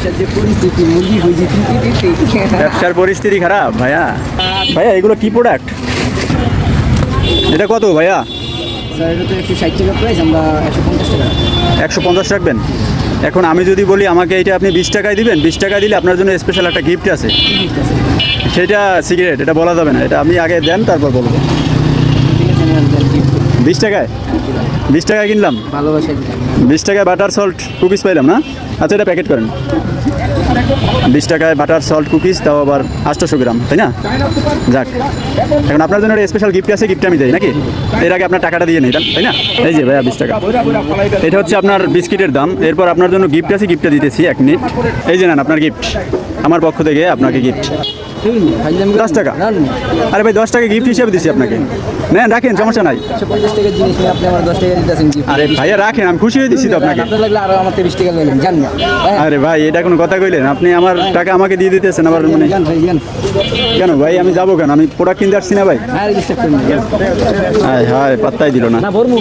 ব্যবসার যে পরিস্থিতি মুরগি হয়েছে ব্যবসার পরিস্থিতি খারাপ ভাইয়া। ভাইয়া এগুলো কি প্রোডাক্ট? এটা কত ভাইয়া? স্যার এটা তো 160 টাকা প্রাইস, আমরা 150 টাকা। 150 রাখবেন? এখন আমি যদি বলি আমাকে এটা আপনি 20 টাকায় দিবেন, 20 টাকা দিলে আপনার জন্য স্পেশাল একটা গিফট আছে। সেটা সিগারেট, এটা বলা যাবে না, এটা আপনি আগে দেন তারপর বলবো। ঠিক আছে, নিয়ে আসবেন gift। 20 টাকায়? 20 টাকায় কিনলাম। ভালোবাসা দিলাম। 20 টাকায় বাটার সল্ট কুকিজ পাইলাম না? আচ্ছা এটা প্যাকেট করেন। 20 টাকায় বাটার সল্ট কুকিজ, তাও আবার 800 গ্রাম, তাই না? যাক, এখন আপনার জন্য একটা স্পেশাল গিফট আছে, গিফট আমি দেই নাকি? এর আগে আপনার টাকাটা দিয়ে নেই, তাই না? এই যে ভাইয়া 20 টাকা, এটা হচ্ছে আপনার বিস্কিটের দাম। এরপর আপনার জন্য গিফট আছে, গিফটটা দিতেছি, 1 মিনিট। এই যে নেন আপনার গিফট, আমার পক্ষ থেকে আপনাকে গিফট। 10 টাকা? আরে ভাই 10 টাকা গিফট হিসেবে দিছি আপনাকে, নেন রাখেন, সমস্যা নাই। 150 টাকার জিনিস নিয়ে আপনি আমার 10 টাকা দিতেছেন gift। আরে ভাইয়া রাখেন, আমি খুশি হয়ে দিচ্ছি তো আপনাকে। আপনার লাগলে আরো আমার 30 টাকা লাগবে, জান না। আরে ভাই এটা কোনো কথা কইলেন? আপনি আমার টাকা আমাকে দিয়ে দিতেছেন আবার, মানে জান ভাই, জান। কেন ভাই? আমি যাবো কেন? আমি প্রোডাক্ট কিনতে আসছি না ভাই। আর ডিস্টার্ব করেন না। হায় হায়, পাত্তাই দিল না। না, ভরমু।